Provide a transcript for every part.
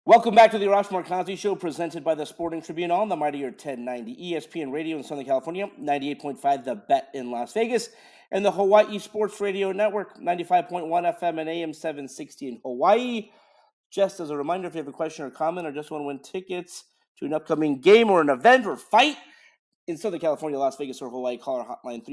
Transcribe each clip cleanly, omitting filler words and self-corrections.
Welcome back to the Arash Markazi Show, presented by the Sporting Tribune on the mightier 1090 ESPN Radio in Southern California, 98.5 The Bet in Las Vegas, and the Hawaii Sports Radio Network, 95.1 FM and AM 760 in Hawaii. Just as a reminder, if you have a question or comment or just want to win tickets to an upcoming game or an event or fight in Southern California, Las Vegas, or Hawaii, call our hotline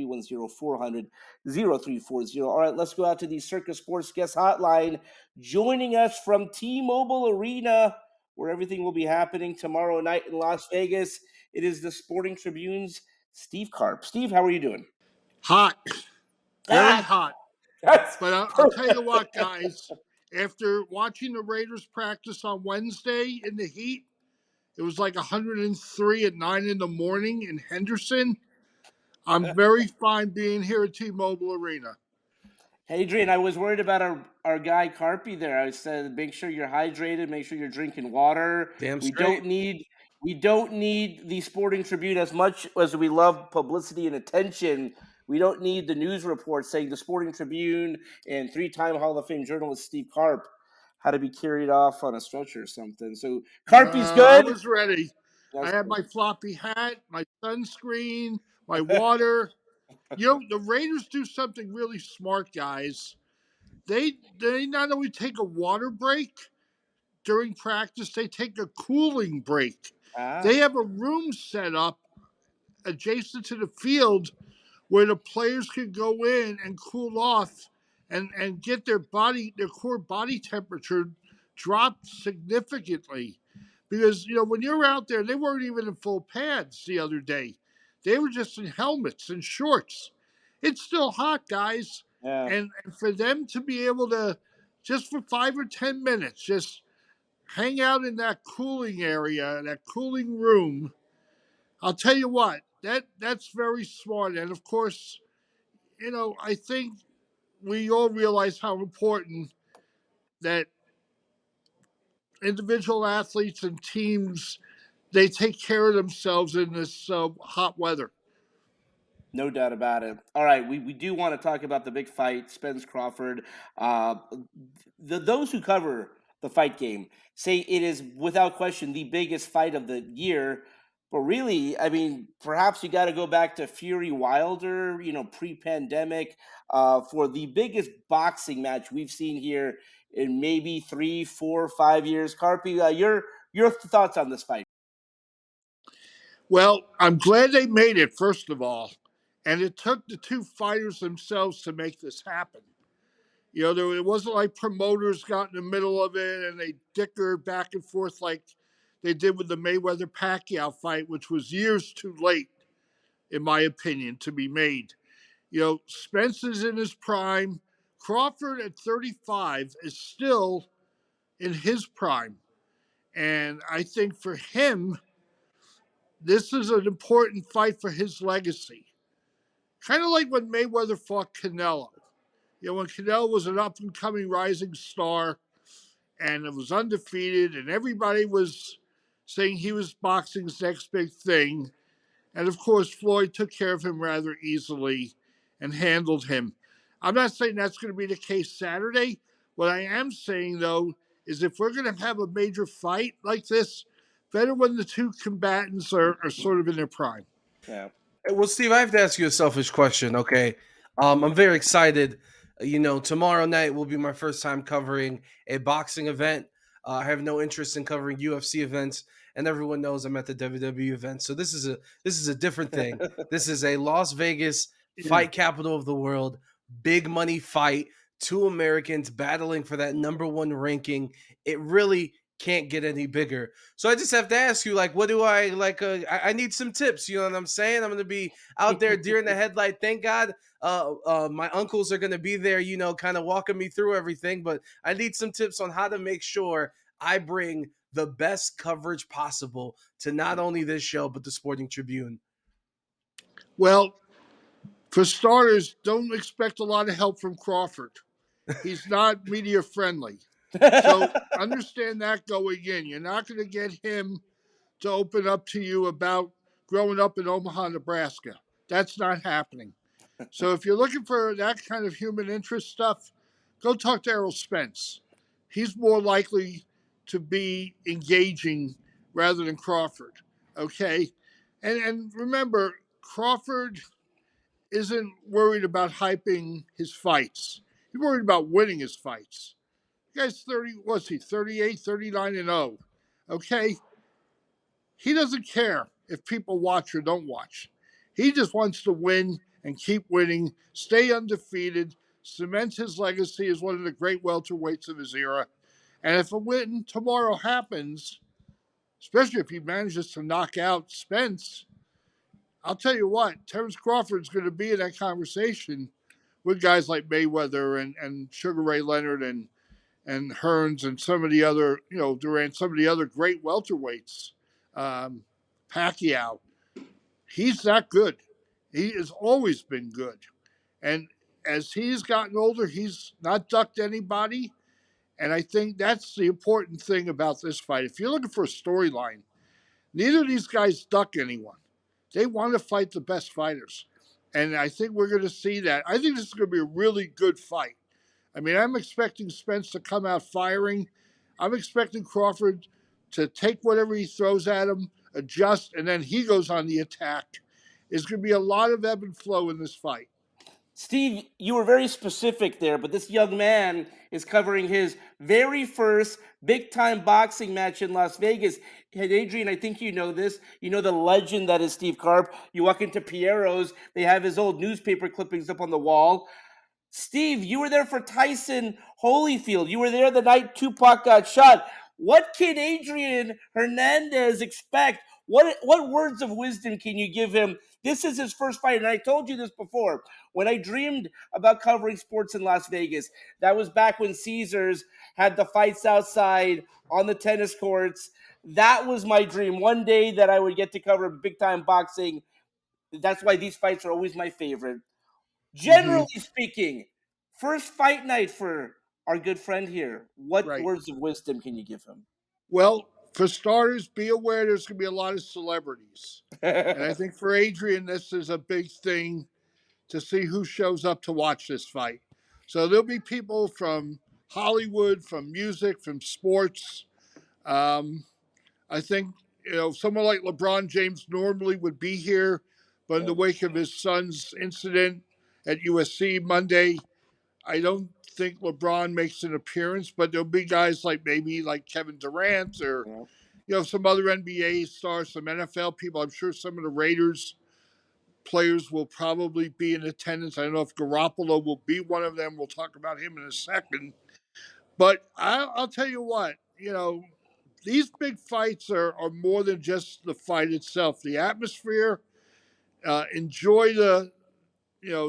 310-400-0340. All right, let's go out to the Circus Sports Guest Hotline. Joining us from T-Mobile Arena, where everything will be happening tomorrow night in Las Vegas, it is the Sporting Tribune's Steve Karp. Steve, how are you doing? Hot. Very hot. But I'll tell you what, guys. After watching the Raiders practice on Wednesday in the heat, it was like 103 at 9 in the morning in Henderson. I'm very fine being here at T-Mobile Arena. Hey, Adrian, I was worried about our guy Carpy there. I said, make sure you're hydrated, make sure you're drinking water. Damn We straight. don't need the Sporting Tribune as much as we love publicity and attention. We don't need the news reports saying the Sporting Tribune and three-time Hall of Fame journalist Steve Karp had to be carried off on a stretcher or something. So Carpy's good. I was ready. I had my floppy hat, my sunscreen, my water. You know, the Raiders do something really smart, guys. They not only take a water break during practice, they take a cooling break. They have a room set up adjacent to the field where the players can go in and cool off and get their core body temperature dropped significantly. Because, you know, when you're out there, they weren't even in full pads the other day. They were just in helmets and shorts. It's still hot, guys. Yeah. And for them to be able to, just for 5 or 10 minutes, just hang out in that cooling area, that cooling room, I'll tell you what, that's very smart. And of course, you know, I think we all realize how important that individual athletes and teams, they take care of themselves in this hot weather. No doubt about it. All right, we do want to talk about the big fight, Spence Crawford. Those who cover the fight game say it is without question the biggest fight of the year. But really, I mean, perhaps you got to go back to Fury Wilder, you know, pre-pandemic, for the biggest boxing match we've seen here in maybe 3, 4, 5 years. Carpy, your thoughts on this fight? Well, I'm glad they made it, first of all. And it took the two fighters themselves to make this happen. You know, it wasn't like promoters got in the middle of it and they dickered back and forth like they did with the Mayweather-Pacquiao fight, which was years too late, in my opinion, to be made. You know, Spence is in his prime. Crawford at 35 is still in his prime. And I think for him, this is an important fight for his legacy. Kind of like when Mayweather fought Canelo. You know, when Canelo was an up-and-coming rising star and it was undefeated and everybody was saying he was boxing's next big thing. And, of course, Floyd took care of him rather easily and handled him. I'm not saying that's going to be the case Saturday. What I am saying, though, is if we're going to have a major fight like this, better when the two combatants are sort of in their prime. Yeah. Well, Steve, I have to ask you a selfish question, okay? I'm very excited. You know, tomorrow night will be my first time covering a boxing event. I have no interest in covering UFC events, and everyone knows I'm at the WWE event. So this is a different thing. This is a Las Vegas fight capital of the world, big money fight, two Americans battling for that number one ranking. It really can't get any bigger. So I just have to ask you, like, what do I like? I need some tips. You know what I'm saying? I'm going to be out there deer in the headlight. Thank God my uncles are going to be there, you know, kind of walking me through everything. But I need some tips on how to make sure I bring the best coverage possible to not only this show, but the Sporting Tribune. Well, for starters, don't expect a lot of help from Crawford. He's not media friendly. So understand that going in. You're not going to get him to open up to you about growing up in Omaha, Nebraska. That's not happening. So if you're looking for that kind of human interest stuff, go talk to Errol Spence. He's more likely to be engaging rather than Crawford. Okay, and remember, Crawford isn't worried about hyping his fights. He's worried about winning his fights. The guy's 30, what's he, 38, 39 and 0. Okay? He doesn't care if people watch or don't watch. He just wants to win and keep winning, stay undefeated, cement his legacy as one of the great welterweights of his era. And if a win tomorrow happens, especially if he manages to knock out Spence, I'll tell you what, Terence Crawford's going to be in that conversation with guys like Mayweather and Sugar Ray Leonard and Hearns and some of the other, Durant, some of the other great welterweights, Pacquiao. He's that good. He has always been good. And as he's gotten older, he's not ducked anybody. And I think that's the important thing about this fight. If you're looking for a storyline, neither of these guys duck anyone. They want to fight the best fighters. And I think we're going to see that. I think this is going to be a really good fight. I mean, I'm expecting Spence to come out firing. I'm expecting Crawford to take whatever he throws at him, adjust, and then he goes on the attack. There's going to be a lot of ebb and flow in this fight. Steve, you were very specific there, but this young man is covering his very first big-time boxing match in Las Vegas. And Adrian, I think you know this. You know the legend that is Steve Karp. You walk into Piero's, they have his old newspaper clippings up on the wall. Steve, you were there for Tyson Holyfield. You were there the night Tupac got shot. What can Adrian Hernandez expect? What words of wisdom can you give him? This is his first fight, and I told you this before. When I dreamed about covering sports in Las Vegas, that was back when Caesars had the fights outside on the tennis courts. That was my dream. One day that I would get to cover big-time boxing. That's why these fights are always my favorite. Generally speaking, first fight night for our good friend here. What Right. words of wisdom can you give him? Well, for starters, be aware there's going to be a lot of celebrities. And I think for Adrian, this is a big thing to see who shows up to watch this fight. So there'll be people from Hollywood, from music, from sports. I think, someone like LeBron James normally would be here, but in the wake of his son's incident at USC Monday, I don't think LeBron makes an appearance, but there'll be guys like Kevin Durant or, some other NBA stars, some NFL people. I'm sure some of the Raiders players will probably be in attendance. I don't know if Garoppolo will be one of them. We'll talk about him in a second. But I'll tell you what, these big fights are more than just the fight itself. The atmosphere, enjoy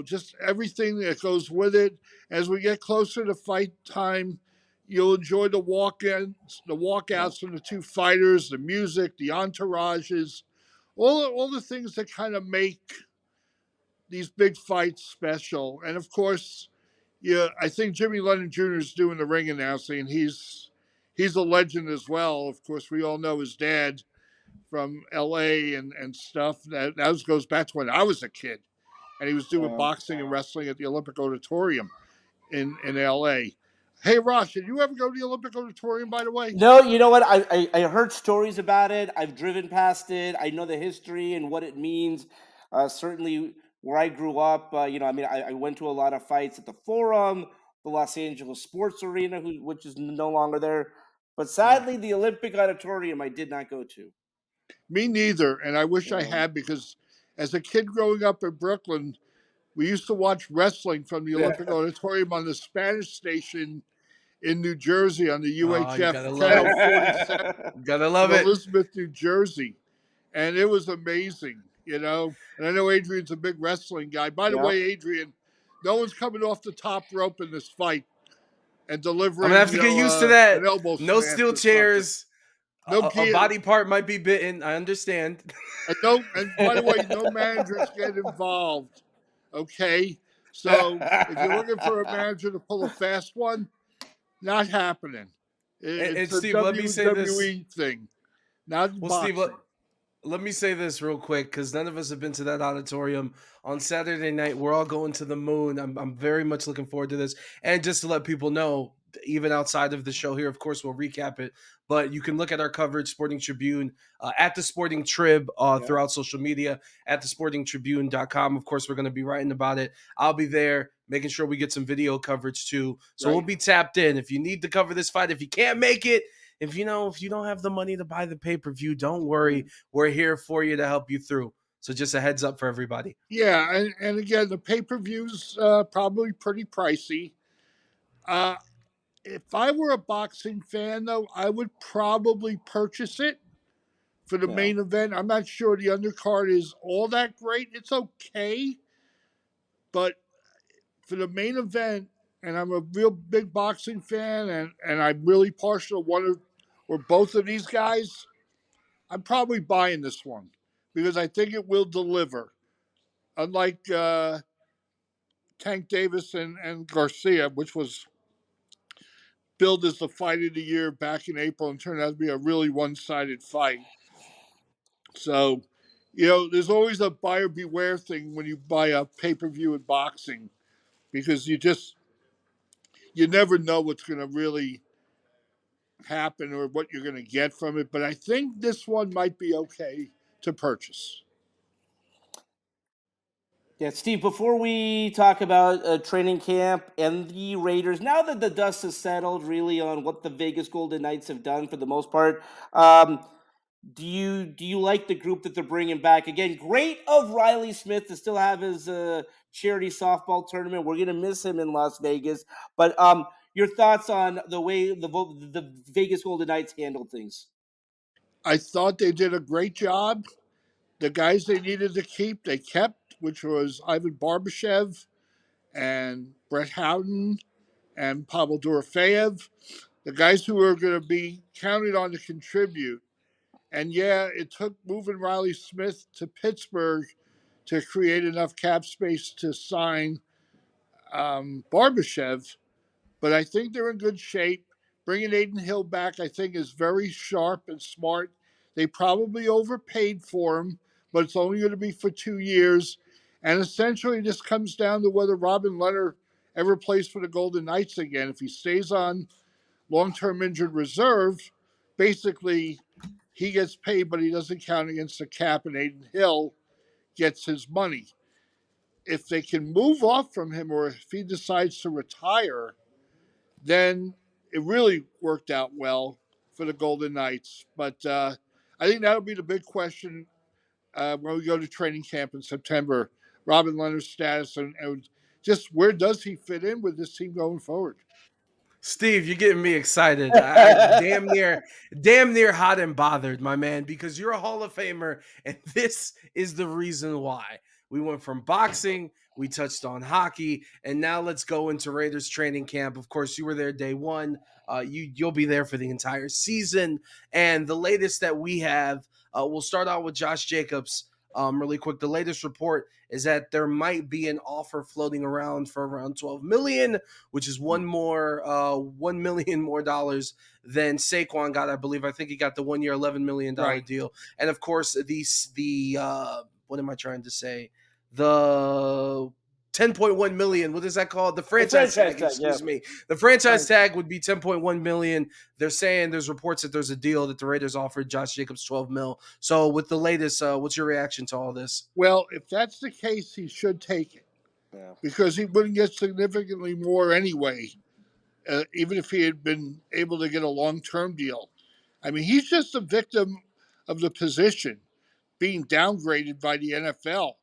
just everything that goes with it. As we get closer to fight time, you'll enjoy the walkouts from the two fighters, the music, the entourages, all the things that kind of make these big fights special. And of course, I think Jimmy Lennon Jr. is doing the ring announcing. He's a legend as well. Of course, we all know his dad from LA and stuff. That goes back to when I was a kid. And he was doing boxing and wrestling at the Olympic Auditorium in LA. Hey, Rosh, did you ever go to the Olympic Auditorium, by the way? No, you know what? I heard stories about it. I've driven past it. I know the history and what it means. Certainly, where I grew up, I went to a lot of fights at the Forum, the Los Angeles Sports Arena, which is no longer there. But sadly, the Olympic Auditorium, I did not go to. Me neither, and I wish I had, because as a kid growing up in Brooklyn, we used to watch wrestling from the Olympic Auditorium on the Spanish station in New Jersey on the UHF Channel 47. Gotta love in it. Elizabeth, New Jersey. And it was amazing, And I know Adrian's a big wrestling guy. By the way, Adrian, no one's coming off the top rope in this fight and delivering. I'm gonna have to get used to that. An elbow No smash steel or chairs. No A body part might be bitten. I understand. And by the way, no managers get involved. Okay? So if you're looking for a manager to pull a fast one, not happening. It's Steve, a let me say this. WWE thing, not Well, boxing. Steve, Let me say this real quick because none of us have been to that auditorium on Saturday night. We're all going to the moon. I'm very much looking forward to this. And just to let people know, even outside of the show here, of course, we'll recap it. But you can look at our coverage, Sporting Tribune, at the Sporting Trib Yeah. throughout social media, at thesportingtribune.com. Of course, we're going to be writing about it. I'll be there making sure we get some video coverage too. So we'll Right. be tapped in. If you need to cover this fight, if you can't make it, if you don't have the money to buy the pay-per-view, don't worry. We're here for you to help you through. So just a heads up for everybody. Yeah, and again, the pay-per-view's probably pretty pricey. Uh, if I were a boxing fan, though, I would probably purchase it for the Yeah. main event. I'm not sure the undercard is all that great. It's okay, but for the main event, and I'm a real big boxing fan, and I'm really partial to one or both of these guys, I'm probably buying this one because I think it will deliver. Unlike Tank Davis and Garcia, which was billed as the fight of the year back in April and turned out to be a really one-sided fight. So, there's always a buyer beware thing when you buy a pay-per-view in boxing because you never know what's going to really happen or what you're going to get from it. But I think this one might be okay to purchase. Yeah, Steve, before we talk about training camp and the Raiders, now that the dust has settled really on what the Vegas Golden Knights have done for the most part, do you like the group that they're bringing back? Again, great of Riley Smith to still have his charity softball tournament. We're going to miss him in Las Vegas. But your thoughts on the way the Vegas Golden Knights handled things? I thought they did a great job. The guys they needed to keep, they kept, which was Ivan Barbashev and Brett Howden and Pavel Dorofeyev, the guys who are going to be counted on to contribute. And yeah, it took moving Riley Smith to Pittsburgh to create enough cap space to sign Barbashev, but I think they're in good shape. Bringing Aiden Hill back, I think, is very sharp and smart. They probably overpaid for him, but it's only going to be for 2 years. And essentially, this comes down to whether Robin Leonard ever plays for the Golden Knights again. If he stays on long-term injured reserve, basically he gets paid, but he doesn't count against the cap, and Aiden Hill gets his money. If they can move off from him, or if he decides to retire, then it really worked out well for the Golden Knights. But I think that'll be the big question when we go to training camp in September. Robin Leonard's status and just where does he fit in with this team going forward? Steve, you're getting me excited. I damn near hot and bothered, my man, because you're a Hall of Famer, and this is the reason why. We went from boxing, we touched on hockey, and now let's go into Raiders training camp. Of course, you were there day one. You'll be there for the entire season. And the latest that we have, we'll start out with Josh Jacobs. Really quick, the latest report is that there might be an offer floating around for around 12 million, which is $1 million more dollars than Saquon got. I believe. I think he got the 1 year, $11 million Right. deal. And of course, the what am I trying to say? The 10.1 million. What is that called? The franchise tag. Excuse me. The franchise tag would be 10.1 million. They're saying there's reports that there's a deal that the Raiders offered Josh Jacobs 12 mil. So with the latest, what's your reaction to all this? Well, if that's the case, he should take it Yeah. because he wouldn't get significantly more anyway, even if he had been able to get a long-term deal. I mean, he's just a victim of the position being downgraded by the NFL.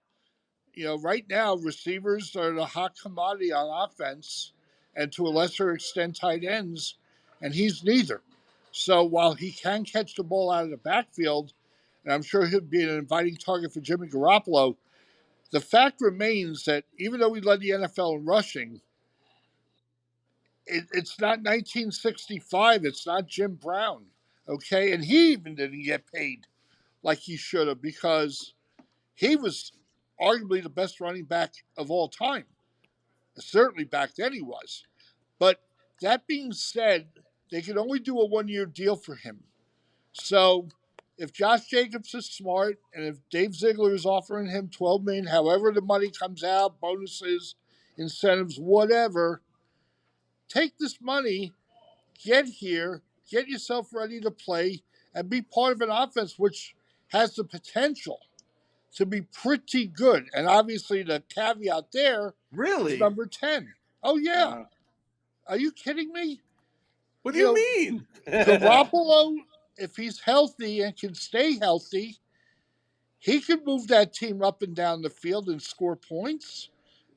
Right now, receivers are the hot commodity on offense, and to a lesser extent, tight ends, and he's neither. So while he can catch the ball out of the backfield, and I'm sure he'll be an inviting target for Jimmy Garoppolo, the fact remains that even though we led the NFL in rushing, it's not 1965. It's not Jim Brown, okay? And he even didn't get paid like he should have because he was arguably the best running back of all time. Certainly back then he was. But that being said, they could only do a 1 year deal for him. So if Josh Jacobs is smart and if Dave Ziegler is offering him 12 million, however the money comes out, bonuses, incentives, whatever, take this money, get here, get yourself ready to play, and be part of an offense which has the potential to be pretty good. And obviously, the caveat there is Really? number 10. Oh, yeah. Uh, Are you kidding me? What do You you know, mean? Garoppolo, if he's healthy and can stay healthy, he could move that team up and down the field and score points.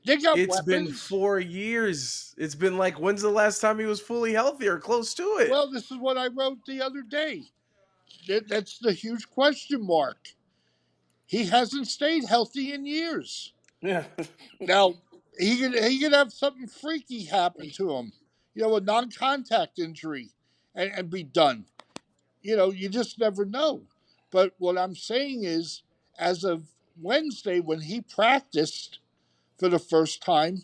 They got It's been weapons. 4 years. It's been like, when's the last time he was fully healthy or close to it? Well, this is what I wrote the other day. That's the huge question mark. He hasn't stayed healthy in years. yeah. Now, he could have something freaky happen to him, a non-contact injury, and be done. You just never know. But what I'm saying is, as of Wednesday, when he practiced for the first time,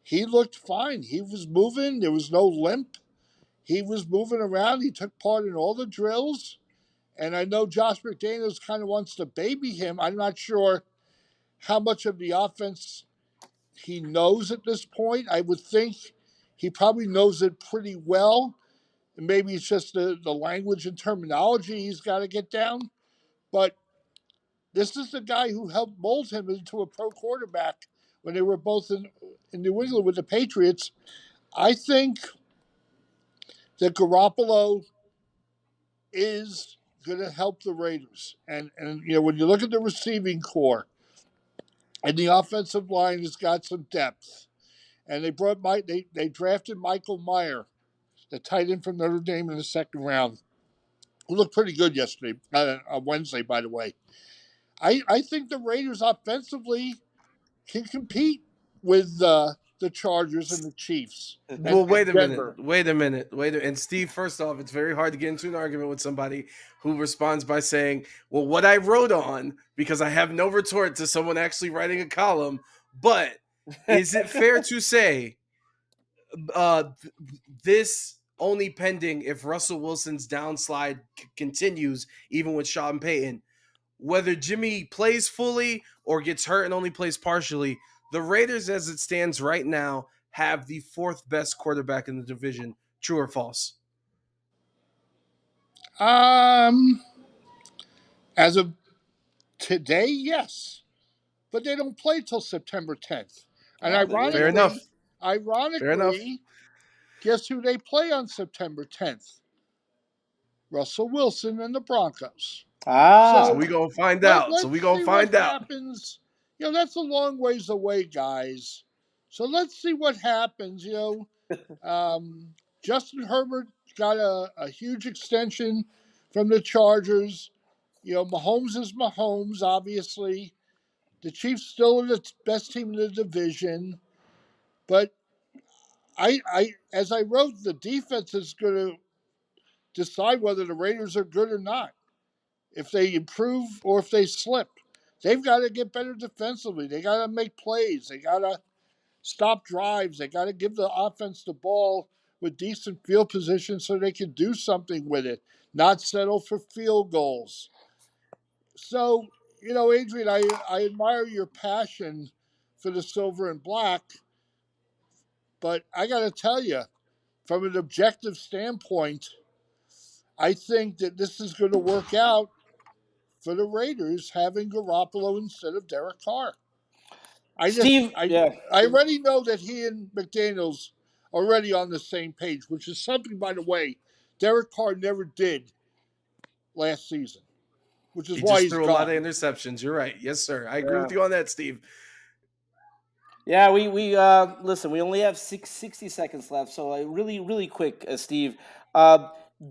he looked fine. He was moving. There was no limp. He was moving around. He took part in all the drills. And I know Josh McDaniels kind of wants to baby him. I'm not sure how much of the offense he knows at this point. I would think he probably knows it pretty well. And maybe it's just the language and terminology he's got to get down. But this is the guy who helped mold him into a pro quarterback when they were both in New England with the Patriots. I think that Garoppolo is going to help the Raiders. And when you look at the receiving core and the offensive line has got some depth. And they drafted Michael Mayer, the tight end from Notre Dame in the second round, who looked pretty good yesterday, on Wednesday, by the way. I think the Raiders offensively can compete with the Chargers and the Chiefs Well, and wait a minute. Denver. And Steve, first off, it's very hard to get into an argument with somebody who responds by saying, well, what I wrote on, because I have no retort to someone actually writing a column. But is it fair to say this only pending if Russell Wilson's downslide continues, even with Sean Payton? Whether Jimmy plays fully or gets hurt and only plays partially, the Raiders, as it stands right now, have the fourth best quarterback in the division. True or false? Um, as of today, yes, but they don't play till September 10th. And Oh, there you Fair go. enough. ironically, Fair enough. ironically, guess who they play on September 10th? Russell Wilson and the Broncos. So Ah, So we gonna find let, out. So let's we gonna see what find out. happens. That's a long ways away, guys. So let's see what happens. Justin Herbert got a huge extension from the Chargers. Mahomes is Mahomes, obviously. The Chiefs still are the best team in the division. But as I wrote, the defense is going to decide whether the Raiders are good or not. If they improve or if they slip. They've got to get better defensively. They got to make plays. They got to stop drives. They got to give the offense the ball with decent field position so they can do something with it, not settle for field goals. So, Adrian, I admire your passion for the silver and black, but I got to tell you, from an objective standpoint, I think that this is going to work out for the Raiders having Garoppolo instead of Derek Carr. I just Steve. I Yeah. I already know that he and McDaniels are already on the same page, which is something, by the way, Derek Carr never did last season, which is He why just he's threw a lot of gone. interceptions. You're right. Yes, sir. I agree Yeah. with you on that, Steve. Yeah, we listen. We only have 60 seconds left, so really quick, Steve. Uh,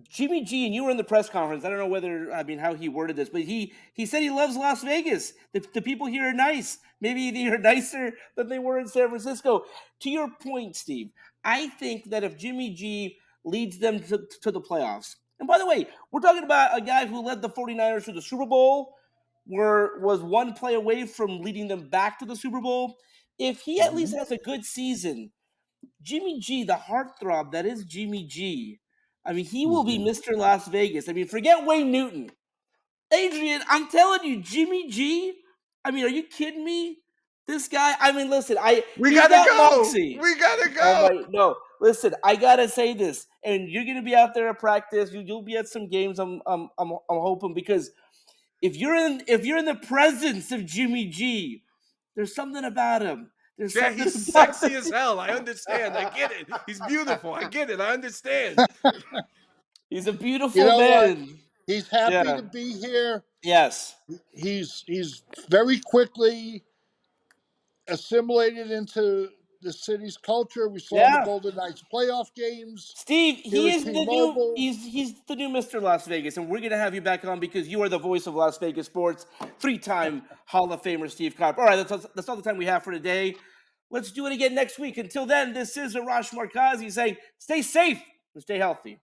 Jimmy G, and you were in the press conference. I don't know how he worded this, but he said he loves Las Vegas. The people here are nice. Maybe they are nicer than they were in San Francisco. To your point, Steve, I think that if Jimmy G leads them to the playoffs, and by the way, we're talking about a guy who led the 49ers to the Super Bowl, was one play away from leading them back to the Super Bowl. If he at least Mhm. has a good season, Jimmy G, the heartthrob that is Jimmy G, I mean, he will be Mhm. Mr. Las Vegas. I mean, forget Wayne Newton. Adrian, I'm telling you, Jimmy G. I mean, are you kidding me? This guy. I mean, listen. We He's gotta got go. moxie. We gotta Oh go. my no! Listen, I gotta say this, and you're gonna be out there at practice. You'll be at some games. I'm hoping, because if you're in the presence of Jimmy G, there's something about him. There's Yeah, something he's about sexy as hell. I understand. I get it. He's beautiful. I get it. I understand. He's a You beautiful know what? man. He's happy Yeah. to be here. Yes. He's very quickly assimilated into the city's culture. We saw him at Yeah. Golden Knights playoff games Steve, here he at is the new T-Mobile. he's the new Mr. Las Vegas, and we're gonna have you back on because you are the voice of Las Vegas sports, 3-time Hall of Famer Steve Carp. All right, that's all the time we have for today. Let's do it again next week. Until then, this is Arash Markazi saying, stay safe and stay healthy.